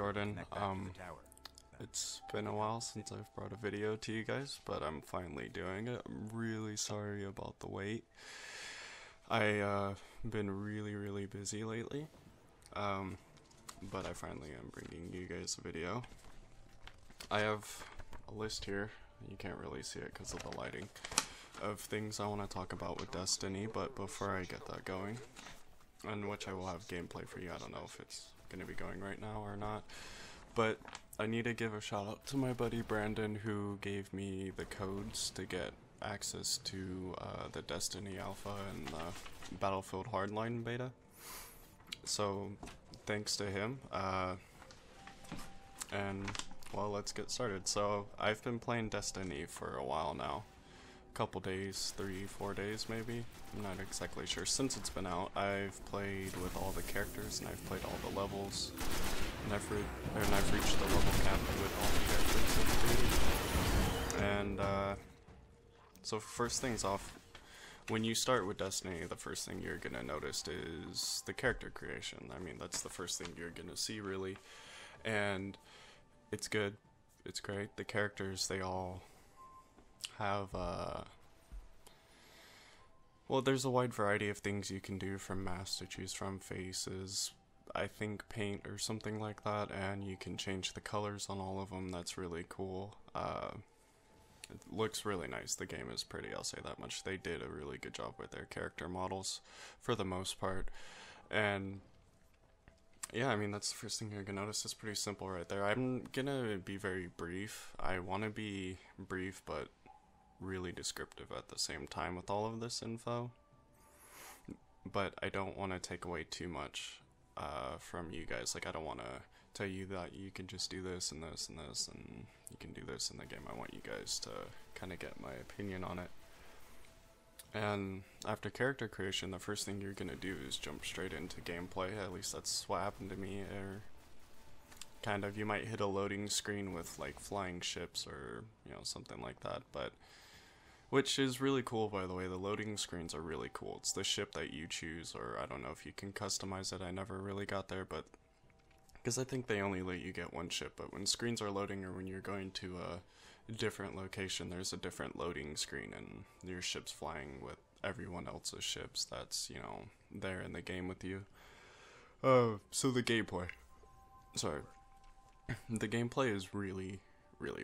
Jordan. It's been a while since I've brought a video to you guys, but I'm finally doing it. I'm really sorry about the wait. Been really busy lately, but I finally am bringing you guys a video. I have a list here, you can't really see it because of the lighting, of things I want to talk about with Destiny, but before I get that going, and which I will have gameplay for you, I don't know if it's going to be going right now or not, but I need to give a shout out to my buddy Brandon, who gave me the codes to get access to the Destiny Alpha and the Battlefield Hardline beta. So thanks to him, and well, let's get started. So I've been playing Destiny for a while now, couple days, 3-4 days maybe, I'm not exactly sure. Since it's been out, I've played with all the characters and I've played all the levels, and I've reached the level cap with all the characters I've created. And so first things off, when you start with Destiny, the first thing you're gonna notice is the character creation. I mean, that's the first thing you're gonna see, really, and it's good, it's great. The characters, they all have well, there's a wide variety of things you can do, from masks to choose from, faces, I think paint or something like that, and you can change the colors on all of them. That's really cool. It looks really nice. The game is pretty, I'll say that much. They did a really good job with their character models for the most part. And yeah, I mean, that's the first thing you're gonna notice. It's pretty simple right there. I'm gonna be very brief. I want to be brief but really descriptive at the same time with all of this info, but I don't want to take away too much from you guys. Like, I don't want to tell you that you can just do this and this and this and you can do this in the game. I want you guys to kind of get my opinion on it. And after character creation, the first thing you're gonna do is jump straight into gameplay. At least that's what happened to me. Or kind of, you might hit a loading screen with like flying ships or, you know, something like that, but which is really cool, by the way. The loading screens are really cool. It's the ship that you choose, or I don't know if you can customize it. I never really got there, but because I think they only let you get one ship. But when screens are loading, or when you're going to a different location, there's a different loading screen, and your ship's flying with everyone else's ships that's, you know, there in the game with you. So the gameplay. Sorry. The gameplay is really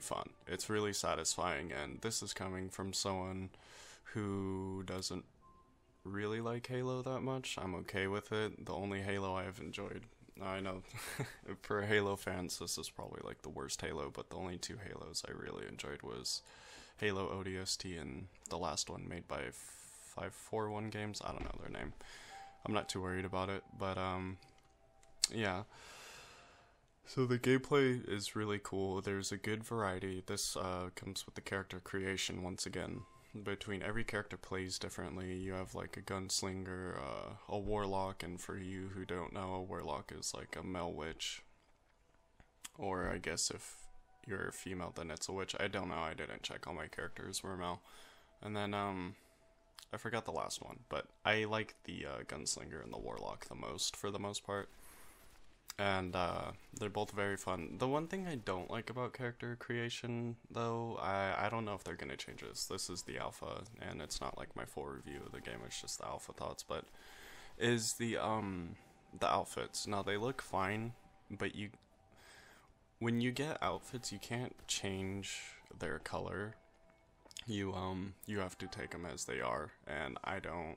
fun. It's really satisfying, and this is coming from someone who doesn't really like Halo that much. I'm okay with it. The only Halo I have enjoyed, I know for Halo fans this is probably like the worst Halo, but the only two Halos I really enjoyed was Halo ODST and the last one made by 541 Games. I don't know their name. I'm not too worried about it, but yeah. So the gameplay is really cool. There's a good variety. This comes with the character creation once again. Between every character plays differently. You have like a gunslinger, a warlock, and for you who don't know, a warlock is like a male witch. Or I guess if you're a female, then it's a witch. I don't know. I didn't check. All my characters were male. And then I forgot the last one, but I like the gunslinger and the warlock the most for the most part. And they're both very fun. The one thing I don't like about character creation, though, I don't know if they're gonna change this. This is the alpha, and it's not like my full review of the game. It's just the alpha thoughts. But is the outfits. Now they look fine, but when you get outfits, you can't change their color. You have to take them as they are, and I don't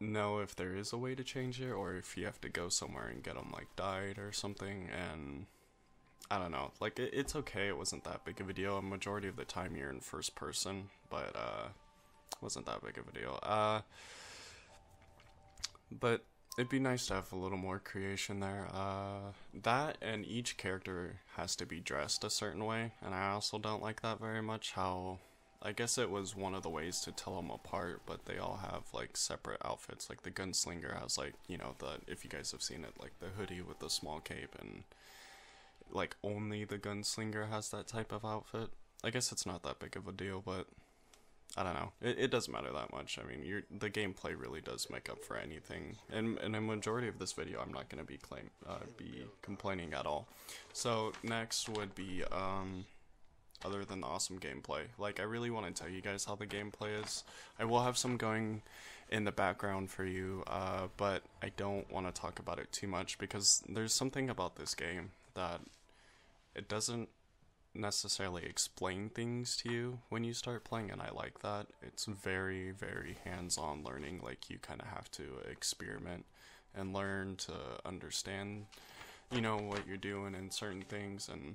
know if there is a way to change it, or if you have to go somewhere and get them like dyed or something. And I don't know, like it's okay. It wasn't that big of a deal. A majority of the time you're in first person, but it wasn't that big of a deal. But it'd be nice to have a little more creation there. That, and each character has to be dressed a certain way, and I also don't like that very much. How, I guess it was one of the ways to tell them apart, but they all have like separate outfits. Like the gunslinger has, like, you know, if you guys have seen it, like the hoodie with the small cape, and like only the gunslinger has that type of outfit. I guess it's not that big of a deal, but I don't know. It doesn't matter that much. I mean, the gameplay really does make up for anything. And in a majority of this video, I'm not going to be complaining at all. So next would be other than the awesome gameplay. Like, I really want to tell you guys how the gameplay is. I will have some going in the background for you, but I don't want to talk about it too much because there's something about this game that it doesn't necessarily explain things to you when you start playing, and I like that. It's very, very hands-on learning. Like, you kind of have to experiment and learn to understand, you know, what you're doing in certain things, and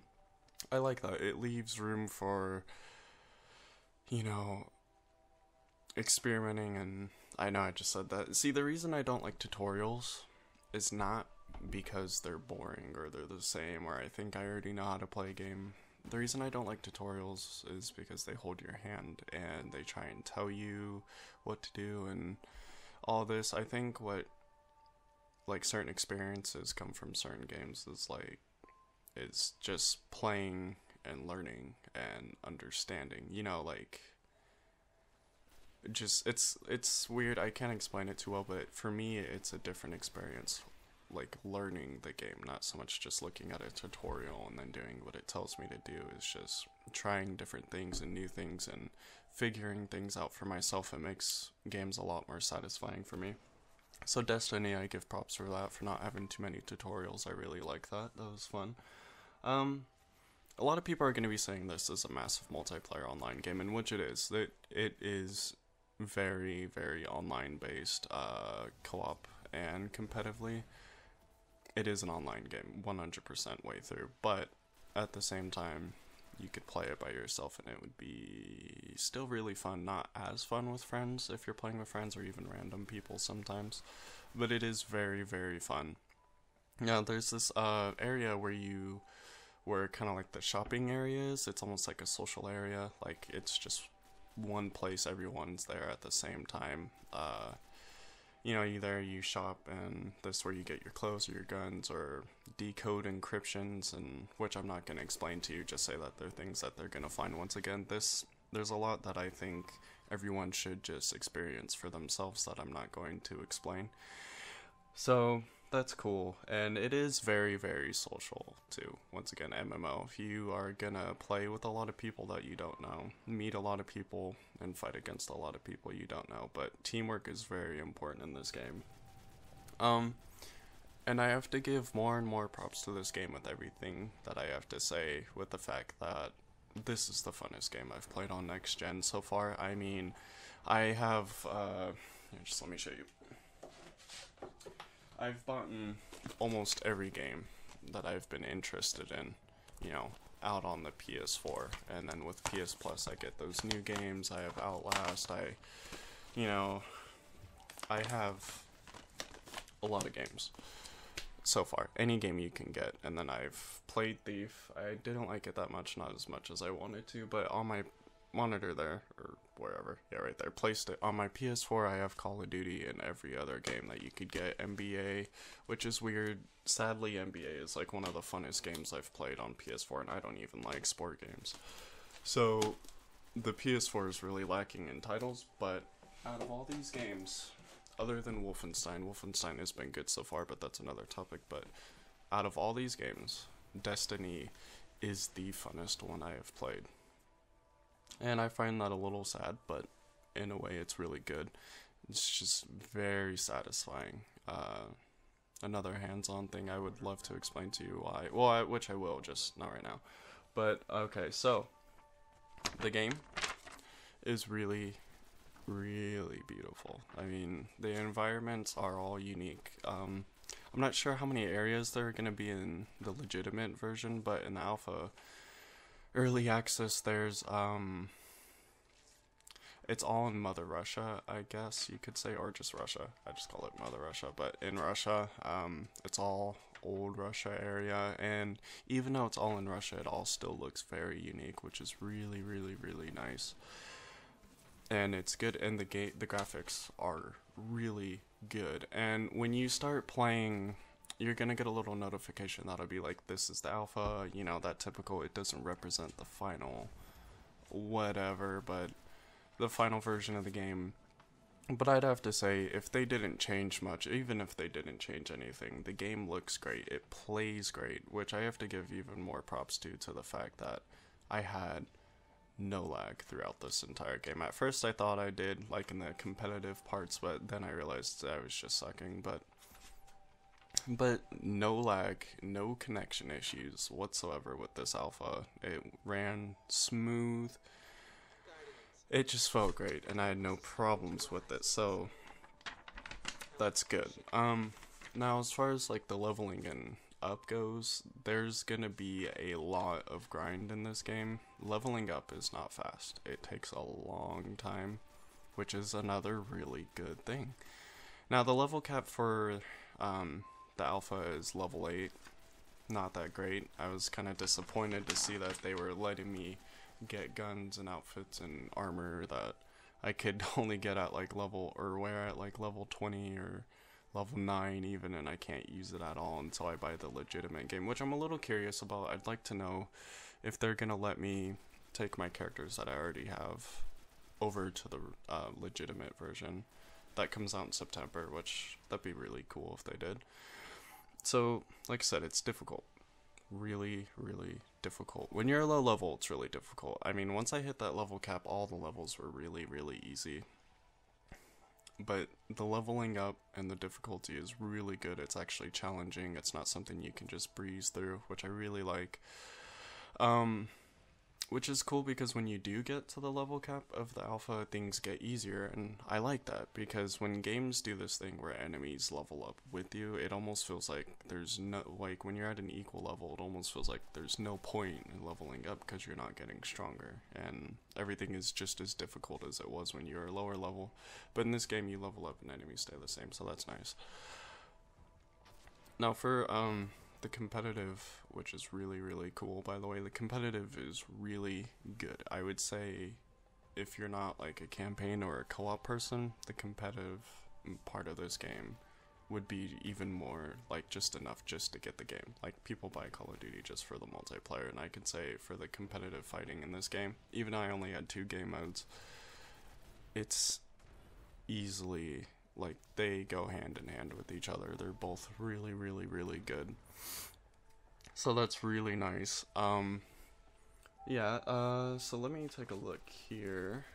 I like that. It leaves room for, you know, experimenting, and I know I just said that. See, the reason I don't like tutorials is not because they're boring or they're the same or I think I already know how to play a game. The reason I don't like tutorials is because they hold your hand and they try and tell you what to do and all this. I think what, like, certain experiences come from certain games is, like, it's just playing and learning and understanding, you know, like, just, it's weird, I can't explain it too well, but for me, it's a different experience, like, learning the game, not so much just looking at a tutorial and then doing what it tells me to do. It's just trying different things and new things and figuring things out for myself. It makes games a lot more satisfying for me. So Destiny, I give props for that, for not having too many tutorials. I really like that. That was fun. A lot of people are going to be saying this is a massive multiplayer online game, and which it is. It is very, very online based, co-op and competitively. It is an online game, 100% way through, but at the same time, you could play it by yourself and it would be still really fun. Not as fun with friends if you're playing with friends or even random people sometimes, but it is very, very fun. Now, there's this area where kind of like the shopping area is. It's almost like a social area, like it's just one place, everyone's there at the same time. You know, either you shop and this is where you get your clothes or your guns or decode encryptions, and which I'm not going to explain to you, just say that they're things that they're going to find. Once again, there's a lot that I think everyone should just experience for themselves that I'm not going to explain. So that's cool, and it is very, very social too. Once again, MMO, if you are gonna play with a lot of people that you don't know, meet a lot of people, and fight against a lot of people you don't know, but teamwork is very important in this game. And I have to give more and more props to this game with everything that I have to say, with the fact that this is the funnest game I've played on next gen so far. I mean, I have, just let me show you. I've bought almost every game that I've been interested in, you know, out on the PS4, and then with PS Plus I get those new games. I have Outlast, I have a lot of games so far, any game you can get, and then I've played Thief. I didn't like it that much, not as much as I wanted to, but on my monitor there, or wherever, yeah, right there, placed it on my PS4. I have Call of Duty and every other game that you could get. NBA, which is weird. Sadly, NBA is like one of the funnest games I've played on PS4, and I don't even like sport games. So the PS4 is really lacking in titles, but out of all these games, other than Wolfenstein has been good so far, but that's another topic, but out of all these games, Destiny is the funnest one I have played. And I find that a little sad, but in a way it's really good. It's just very satisfying. Another hands-on thing I would love to explain to you why, well, which I will, just not right now. But, okay, so, the game is really, really beautiful. I mean, the environments are all unique. I'm not sure how many areas there are going to be in the legitimate version, but in the alpha early access, there's it's all in Mother Russia, I guess you could say, or just Russia. I just call it Mother Russia, but in Russia, it's all old Russia area, and even though it's all in Russia, it all still looks very unique, which is really, really, really nice. And it's good, and the graphics are really good. And when you start playing, you're gonna get a little notification that'll be like, this is the alpha, you know, that typical, it doesn't represent the final whatever, but the final version of the game. But I'd have to say, if they didn't change much, even if they didn't change anything, the game looks great, it plays great, which I have to give even more props to the fact that I had no lag throughout this entire game. At first I thought I did, like in the competitive parts, but then I realized I was just sucking, but no lag, no connection issues whatsoever with this alpha. It ran smooth. It just felt great, and I had no problems with it, so that's good. Now as far as like the leveling and up goes, there's gonna be a lot of grind in this game. Leveling up is not fast. It takes a long time, which is another really good thing. Now the level cap for the alpha is level 8. Not that great. I was kind of disappointed to see that they were letting me get guns and outfits and armor that I could only get at like level, or wear at like level 20 or level 9 even, and I can't use it at all until I buy the legitimate game, which I'm a little curious about. I'd like to know if they're gonna let me take my characters that I already have over to the legitimate version that comes out in September, which that'd be really cool if they did. So like I said, it's difficult. Really difficult. When you're a low level, it's really difficult. I mean, once I hit that level cap, all the levels were really easy. But the leveling up and the difficulty is really good. It's actually challenging. It's not something you can just breeze through, which I really like. Which is cool because when you do get to the level cap of the alpha, things get easier, and I like that because when games do this thing where enemies level up with you, it almost feels like there's no, like when you're at an equal level, it almost feels like there's no point in leveling up because you're not getting stronger, and everything is just as difficult as it was when you were lower level. But in this game, you level up and enemies stay the same, so that's nice. Now for the competitive, which is really cool, by the way, the competitive is really good. I would say if you're not like a campaign or a co-op person, the competitive part of this game would be even more like just enough just to get the game. Like people buy Call of Duty just for the multiplayer, and I can say for the competitive fighting in this game, even though I only had 2 game modes, it's easily, like, they go hand in hand with each other. They're both really good. So that's really nice. Yeah, so let me take a look here.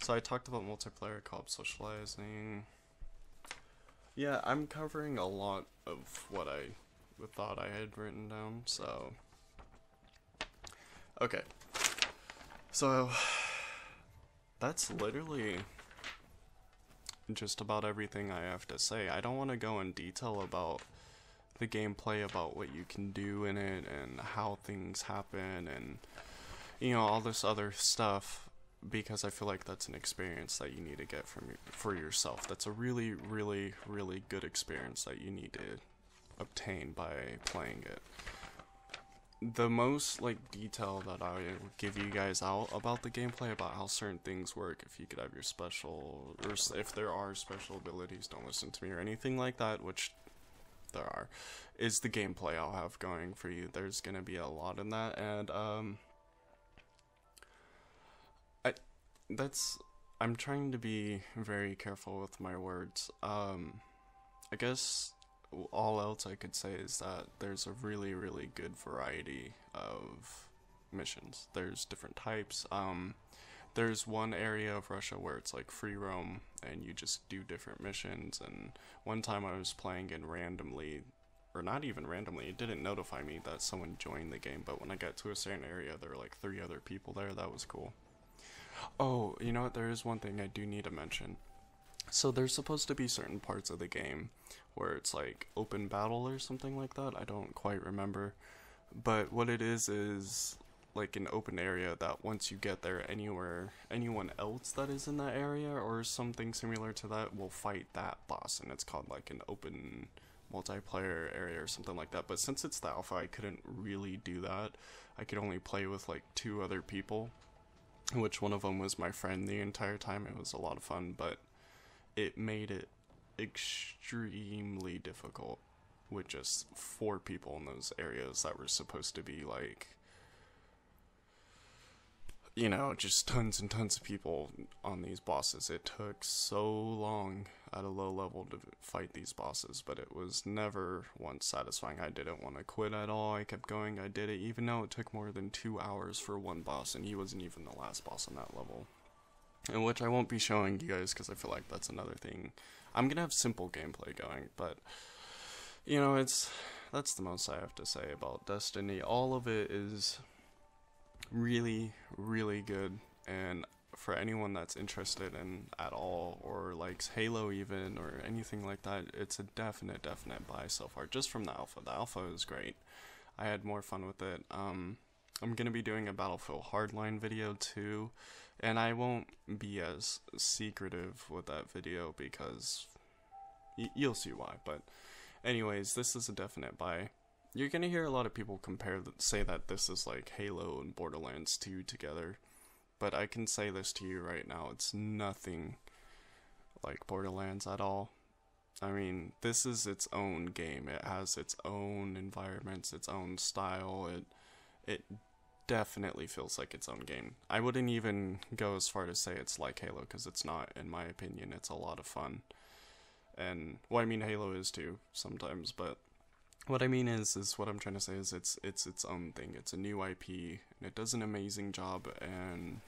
So I talked about multiplayer, co-op, socializing. Yeah, I'm covering a lot of what I thought I had written down, so. Okay. So, that's literally just about everything I have to say. I don't want to go in detail about the gameplay, about what you can do in it and how things happen and, you know, all this other stuff, because I feel like that's an experience that you need to get for yourself. That's a really good experience that you need to obtain by playing it. The most like detail that I would give you guys out about the gameplay, about how certain things work, if you could have your special, or if there are special abilities, don't listen to me or anything like that, which there are, is the gameplay I'll have going for you. There's gonna be a lot in that, and I'm trying to be very careful with my words. I guess all else I could say is that there's a really good variety of missions. There's different types. There's one area of Russia where it's like free roam and you just do different missions, and one time I was playing and randomly, or not even randomly, it didn't notify me that someone joined the game, but when I got to a certain area there were like 3 other people there. That was cool. Oh, you know what, there is one thing I do need to mention. So there's supposed to be certain parts of the game where it's like open battle or something like that. I don't quite remember, but what it is like an open area that once you get there, anyone else that is in that area or something similar to that will fight that boss, and it's called like an open multiplayer area or something like that. But since it's the alpha, I couldn't really do that. I could only play with like 2 other people, which one of them was my friend the entire time. It was a lot of fun, but it made it extremely difficult with just 4 people in those areas that were supposed to be like you know, just tons and tons of people on these bosses. It took so long at a low level to fight these bosses, but it was never once satisfying. I didn't want to quit at all. I kept going. I did it, even though it took more than 2 hours for one boss, and he wasn't even the last boss on that level. And which I won't be showing you guys because I feel like that's another thing. I'm gonna have simple gameplay going, but you know, that's the most I have to say about Destiny. All of it is really, really good, and for anyone that's interested in at all, or likes Halo even, or anything like that, it's a definite buy so far, just from the alpha. The alpha is great. I had more fun with it. I'm gonna be doing a Battlefield Hardline video too, and I won't be as secretive with that video because you'll see why. But anyways, this is a definite buy. You're gonna hear a lot of people say that this is like Halo and Borderlands 2 together, but I can say this to you right now, it's nothing like Borderlands at all. I mean, this is its own game. It has its own environments, its own style. It definitely feels like its own game. I wouldn't even go as far to say it's like Halo, because it's not, in my opinion. It's a lot of fun. And, well, I mean, Halo is too, sometimes, but what I mean is what I'm trying to say is it's its own thing. It's a new IP, and it does an amazing job, and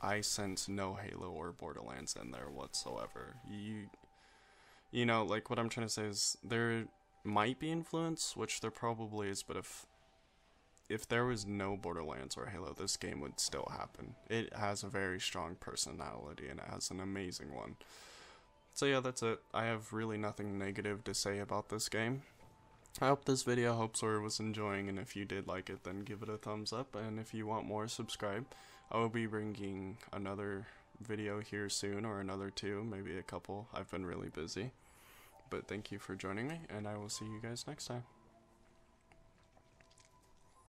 I sense no Halo or Borderlands in there whatsoever. You know, like, what I'm trying to say is there might be influence, which there probably is, but if there was no Borderlands or Halo, this game would still happen. It has a very strong personality, and it has an amazing one. So yeah, that's it. I have really nothing negative to say about this game. I hope this video helps or was enjoying, and if you did like it, then give it a thumbs up, and if you want more, subscribe. I will be bringing another video here soon, or another two, maybe a couple. I've been really busy. But thank you for joining me, and I will see you guys next time.